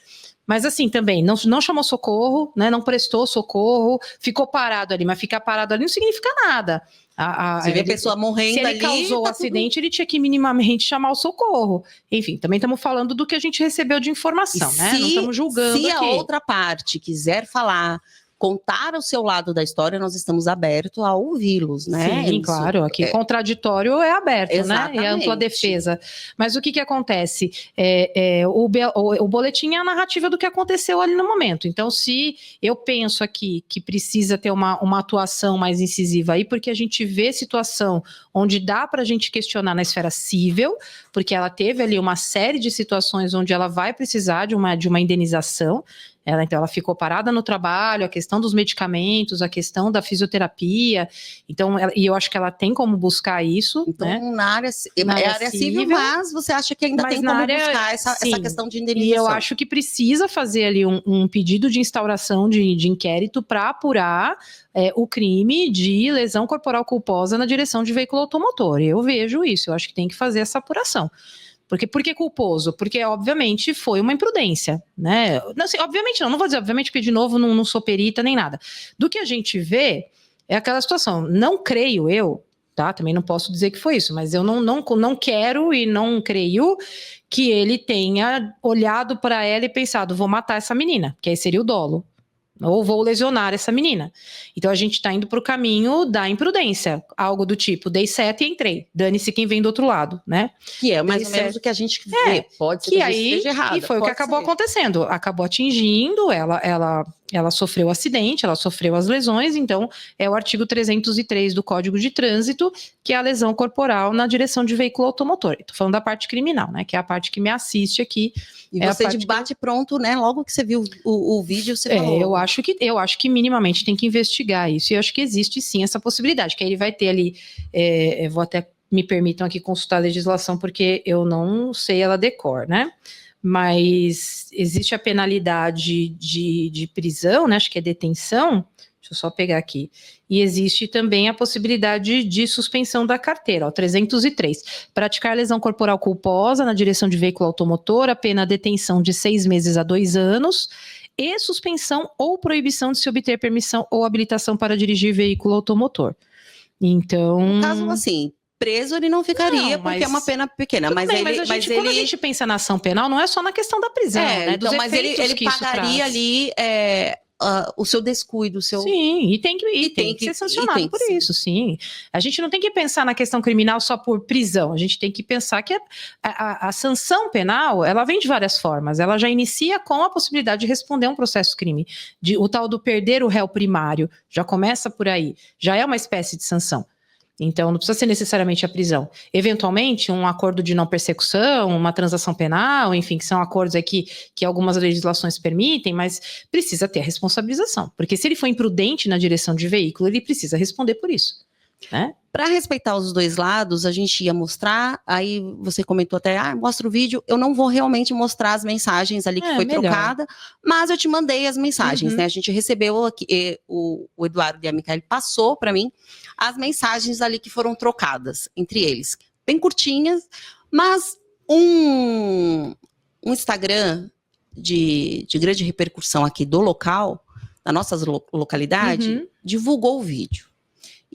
S4: Mas assim, também, não chamou socorro, né? Não prestou socorro, ficou parado ali, mas ficar parado ali não significa nada.
S1: Você vê a pessoa morrendo ali...
S4: Se ele causou o acidente, ele tinha que minimamente chamar o socorro. Enfim, também estamos falando do que a gente recebeu de informação, né? Não estamos julgando
S1: se
S4: aqui.
S1: A outra parte quiser falar, contar o seu lado da história, nós estamos abertos a ouvi-los, né?
S4: Sim, claro. Aqui contraditório é aberto,
S1: exatamente,
S4: né? É ampla defesa. Mas o que acontece? O boletim é a narrativa do que aconteceu ali no momento. Então, se eu penso aqui que precisa ter uma atuação mais incisiva aí, porque a gente vê situação onde dá para a gente questionar na esfera civil, porque ela teve ali uma série de situações onde ela vai precisar de uma indenização. Então, ela ficou parada no trabalho, a questão dos medicamentos, a questão da fisioterapia. Então, e eu acho que ela tem como buscar isso.
S1: Então,
S4: né?
S1: na área civil, mas você acha que ainda tem como buscar essa questão de indenização?
S4: E eu acho que precisa fazer ali um pedido de instauração de inquérito para apurar o crime de lesão corporal culposa na direção de veículo automotor. Eu vejo isso, eu acho que tem que fazer essa apuração. Por que culposo? Porque, obviamente, foi uma imprudência, né? Assim, obviamente não vou dizer obviamente, porque, de novo, não sou perita nem nada. Do que a gente vê, é aquela situação, não creio eu, tá? Também não posso dizer que foi isso, mas eu não quero e não creio que ele tenha olhado para ela e pensado, vou matar essa menina, que aí seria o dolo. Ou vou lesionar essa menina. Então a gente está indo para o caminho da imprudência, algo do tipo, dei seta e entrei, dane-se quem vem do outro lado, né?
S1: Que é mais ou menos o que a gente vê, pode ser que esteja errado.
S4: E foi o que acabou acontecendo, acabou atingindo, ela sofreu o acidente, ela sofreu as lesões, então é o artigo 303 do Código de Trânsito, que é a lesão corporal na direção de veículo automotor. Estou falando da parte criminal, né? Que é a parte que me assiste aqui.
S1: E você de bate pronto, né? Logo que você viu o vídeo, você falou.
S4: Eu acho que minimamente tem que investigar isso. E eu acho que existe sim essa possibilidade, que aí ele vai ter ali. Eu vou até me permitam aqui consultar a legislação, porque eu não sei ela de cor, né? Mas existe a penalidade de prisão, né? Acho que é detenção. Deixa eu só pegar aqui. E existe também a possibilidade de suspensão da carteira, 303. Praticar lesão corporal culposa na direção de veículo automotor, a pena detenção de 6 meses a 2 anos e suspensão ou proibição de se obter permissão ou habilitação para dirigir veículo automotor. Então...
S1: No caso, assim, preso ele não ficaria, porque é uma pena pequena. Mas
S4: quando a gente pensa na ação penal, não é só na questão da prisão, né?
S1: Então, mas ele pagaria ali... o seu descuido,
S4: Sim, e tem que ser sancionado por isso, sim. A gente não tem que pensar na questão criminal só por prisão, a gente tem que pensar que a sanção penal, ela vem de várias formas, ela já inicia com a possibilidade de responder a um processo crime, o tal do perder o réu primário, já começa por aí, já é uma espécie de sanção. Então, não precisa ser necessariamente a prisão. Eventualmente, um acordo de não persecução, uma transação penal, enfim, que são acordos aqui que algumas legislações permitem, mas precisa ter a responsabilização. Porque se ele for imprudente na direção de veículo, ele precisa responder por isso, né?
S1: Para respeitar os dois lados, a gente ia mostrar, aí você comentou até, mostra o vídeo, eu não vou realmente mostrar as mensagens ali que foi trocada, mas eu te mandei as mensagens, né? A gente recebeu aqui, o Eduardo e a Micaele passou para mim as mensagens ali que foram trocadas entre eles, bem curtinhas, mas um Instagram de grande repercussão aqui do local, da nossa localidade, divulgou o vídeo.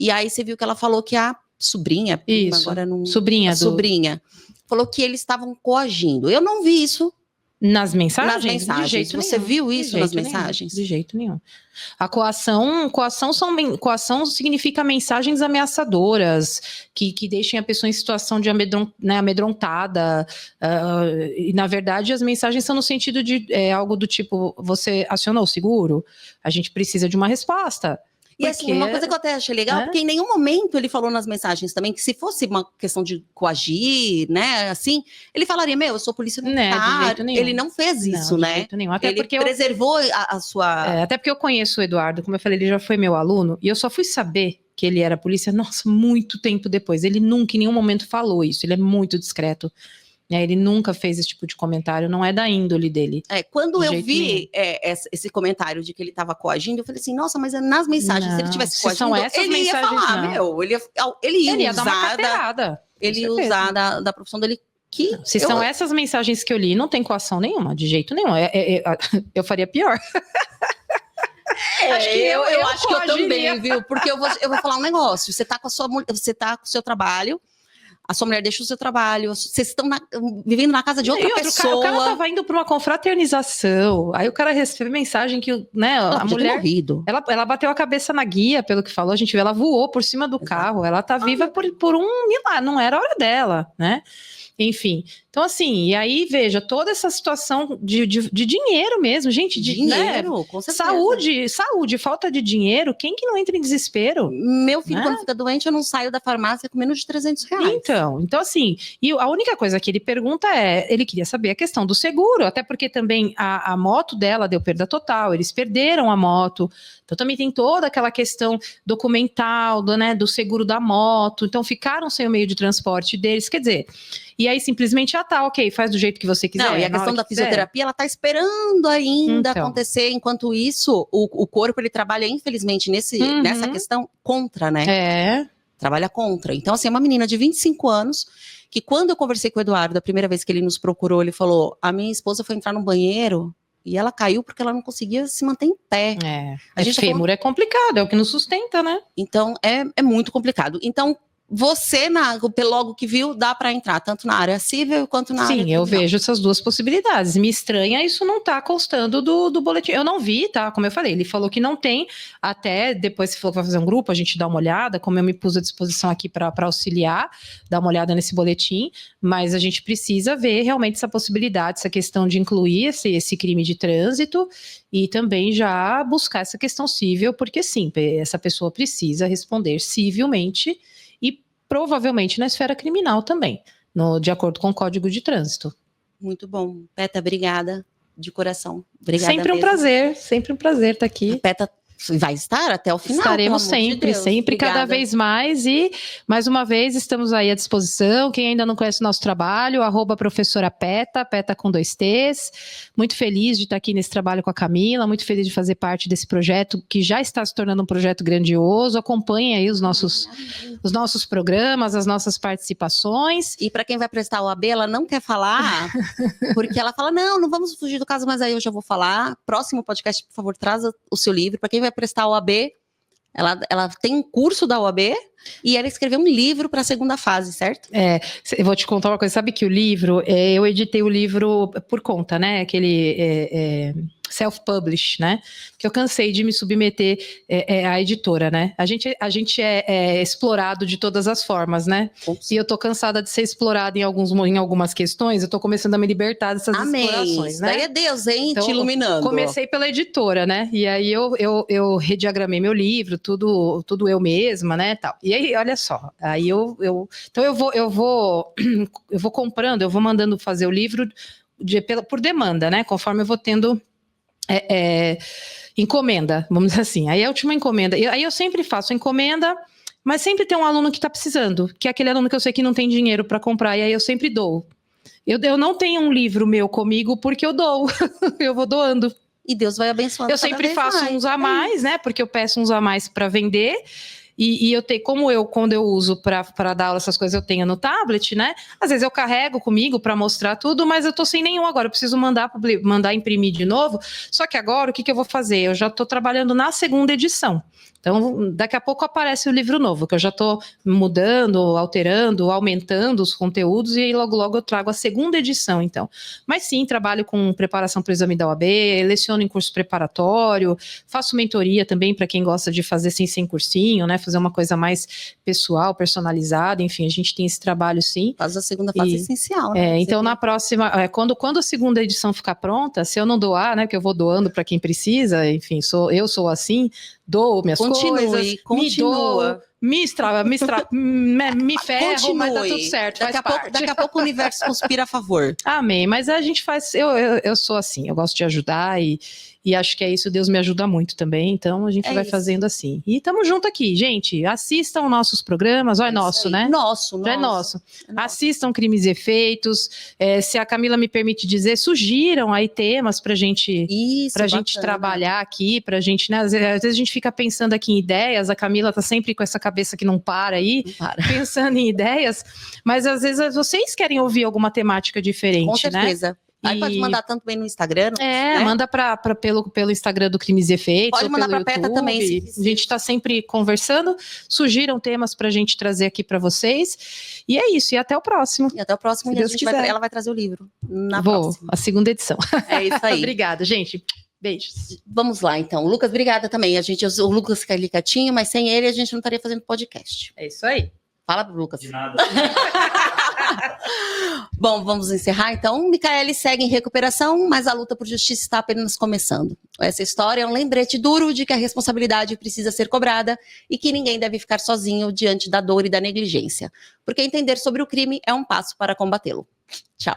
S1: E aí você viu que ela falou que a sobrinha, prima,
S4: Isso,
S1: agora não...
S4: sobrinha
S1: a sobrinha, falou que eles estavam coagindo. Eu não vi isso
S4: Nas mensagens?
S1: nas mensagens.
S4: De jeito
S1: Você
S4: nenhum.
S1: viu
S4: De
S1: isso nas
S4: jeito nenhum.
S1: mensagens?
S4: De jeito nenhum. A coação significa mensagens ameaçadoras, que deixem a pessoa em situação de amedrontada. E, na verdade, as mensagens são no sentido de algo do tipo, você acionou o seguro? A gente precisa de uma resposta.
S1: E assim, uma coisa que eu até achei legal, porque em nenhum momento ele falou nas mensagens também que se fosse uma questão de coagir, né, assim, ele falaria, eu sou polícia militar.
S4: De jeito nenhum.
S1: Ele não fez isso,
S4: de
S1: né?
S4: Jeito nenhum. Até
S1: ele
S4: porque
S1: preservou a sua...
S4: até porque eu conheço o Eduardo, como eu falei, ele já foi meu aluno, e eu só fui saber que ele era polícia, nossa, muito tempo depois. Ele nunca, em nenhum momento, falou isso, ele é muito discreto. Ele nunca fez esse tipo de comentário, não é da índole dele.
S1: Quando eu vi esse comentário de que ele estava coagindo, eu falei assim, nossa, mas nas mensagens, se ele tivesse coagindo, ele ia falar, ele ia
S4: dar uma carteirada.
S1: Ele ia usar da profissão dele.
S4: São essas mensagens que eu li, não tem coação nenhuma, de jeito nenhum. Eu faria pior.
S1: Acho que eu acho que eu também, viu? Porque eu vou falar um negócio. Você tá com o seu trabalho, a sua mulher deixa o seu trabalho, vocês estão vivendo na casa de outra pessoa.
S4: O cara tava indo para uma confraternização, aí o cara recebe mensagem que, a mulher, ela bateu a cabeça na guia, pelo que falou, a gente vê, ela voou por cima do carro, ela tá viva por um milagre, não era a hora dela, né? Enfim, então assim, e aí veja, toda essa situação de dinheiro mesmo, gente,
S1: dinheiro, com certeza.
S4: Saúde, falta de dinheiro, quem que não entra em desespero?
S1: Meu filho, quando fica doente, eu não saio da farmácia com menos de R$300.
S4: Então assim, e a única coisa que ele pergunta ele queria saber a questão do seguro, até porque também a moto dela deu perda total, eles perderam a moto, então também tem toda aquela questão documental, do seguro da moto, então ficaram sem o meio de transporte deles, quer dizer, e aí simplesmente, tá, ok, faz do jeito que você quiser.
S1: Não, e a questão da fisioterapia, ela tá esperando ainda acontecer, enquanto isso, o corpo, ele trabalha, infelizmente, nessa questão contra, né? Trabalha contra. Então, assim, é uma menina de 25 anos, que quando eu conversei com o Eduardo, a primeira vez que ele nos procurou, ele falou, a minha esposa foi entrar no banheiro, e ela caiu porque ela não conseguia se manter em pé.
S4: Fêmur é complicado, é o que nos sustenta, né?
S1: Então, é muito complicado. Então, você, logo que viu, dá para entrar, tanto na área civil quanto na área criminal.
S4: Sim, eu vejo essas duas possibilidades. Me estranha isso não tá constando do boletim. Eu não vi, tá? Como eu falei, ele falou que não tem, até depois, se for fazer um grupo, a gente dá uma olhada, como eu me pus à disposição aqui para auxiliar, dar uma olhada nesse boletim, mas a gente precisa ver realmente essa possibilidade, essa questão de incluir esse crime de trânsito e também já buscar essa questão civil, porque sim, essa pessoa precisa responder civilmente e provavelmente na esfera criminal também, de acordo com o Código de Trânsito.
S1: Muito bom. Peta, obrigada de coração. Obrigada
S4: sempre um prazer estar aqui.
S1: A Peta vai estar até o final.
S4: Estaremos sempre, obrigada. Cada vez mais. E, mais uma vez, estamos aí à disposição. Quem ainda não conhece o nosso trabalho, @professora Peta, Peta com 2 T's. Muito feliz de estar aqui nesse trabalho com a Camila, muito feliz de fazer parte desse projeto, que já está se tornando um projeto grandioso. Acompanhem aí os nossos programas, as nossas participações.
S1: E para quem vai prestar a OAB, ela não quer falar, porque ela fala, não vamos fugir do caso, mas aí eu já vou falar. Próximo podcast, por favor, traz o seu livro. Para quem vai prestar a OAB, ela tem um curso da OAB e ela escreveu um livro para a segunda fase, certo?
S4: Eu vou te contar uma coisa, sabe que o livro, eu editei o livro por conta, né, aquele self-publish, né, que eu cansei de me submeter à editora, né, a gente é explorado de todas as formas, né, e eu tô cansada de ser explorada em algumas questões, eu tô começando a me libertar dessas explorações, né.
S1: Daí é Deus, hein,
S4: então,
S1: te iluminando.
S4: Comecei pela editora, né, e aí eu rediagramei meu livro, tudo eu mesma, né, tal. E aí, olha só, aí então eu vou comprando, eu vou mandando fazer o livro por demanda, né, conforme eu vou tendo encomenda, vamos dizer assim. Aí a última encomenda, aí eu sempre faço encomenda, mas sempre tem um aluno que está precisando, que é aquele aluno que eu sei que não tem dinheiro para comprar, e aí eu sempre dou. Eu não tenho um livro meu comigo porque eu dou, eu vou doando.
S1: E Deus vai abençoando.
S4: Eu sempre faço uns a mais, né, porque eu peço uns a mais para vender. E eu tenho, quando eu uso para dar aula, essas coisas eu tenho no tablet, né? Às vezes eu carrego comigo para mostrar tudo, mas eu tô sem nenhum agora. Eu preciso mandar imprimir de novo. Só que agora, o que eu vou fazer? Eu já estou trabalhando na segunda edição. Então, daqui a pouco aparece o livro novo, que eu já estou mudando, alterando, aumentando os conteúdos, e aí logo eu trago a segunda edição, então. Mas sim, trabalho com preparação para o exame da OAB, leciono em curso preparatório, faço mentoria também para quem gosta de fazer sem cursinho, né? Fazer uma coisa mais pessoal, personalizada, enfim, a gente tem esse trabalho sim.
S1: Faz a segunda fase essencial, né?
S4: Então, na próxima, quando a segunda edição ficar pronta, se eu não doar, né? Que eu vou doando para quem precisa, enfim, eu sou assim, dou minhas coisas,
S1: continua.
S4: me ferro,
S1: Continue.
S4: mas tá tudo certo,
S1: daqui a pouco o universo conspira a favor.
S4: Amém, mas a gente faz, eu sou assim, eu gosto de ajudar e acho que é isso, Deus me ajuda muito também, então a gente vai fazendo assim. E estamos junto aqui, gente, assistam nossos programas, é nosso, né?
S1: Nosso.
S4: Já é nosso. Assistam Crimes e Efeitos, se a Camila me permite dizer, sugiram aí temas pra gente trabalhar aqui, pra gente, né? Às vezes a gente fica pensando aqui em ideias, a Camila tá sempre com essa cabeça que não para aí, pensando em ideias, mas às vezes vocês querem ouvir alguma temática diferente, né?
S1: Com certeza. Aí pode mandar tanto bem no Instagram.
S4: Né? Manda pelo Instagram do Crimes e Efeitos.
S1: Pode mandar para PETA também.
S4: A gente está sempre conversando. Sugiram temas para a gente trazer aqui para vocês. E é isso. E até o próximo.
S1: E até o próximo.
S4: Se Deus quiser.
S1: Ela vai trazer o livro. Próxima.
S4: A segunda edição.
S1: É isso aí.
S4: Obrigada, gente. Beijos.
S1: Vamos lá, então. Lucas, obrigada também. O Lucas fica ali quietinho, mas sem ele a gente não estaria fazendo podcast.
S4: É isso aí.
S1: Fala pro Lucas.
S5: De nada.
S1: Bom, vamos encerrar então. Micaele segue em recuperação, mas a luta por justiça está apenas começando. Essa história é um lembrete duro de que a responsabilidade precisa ser cobrada e que ninguém deve ficar sozinho diante da dor e da negligência, porque entender sobre o crime é um passo para combatê-lo. Tchau.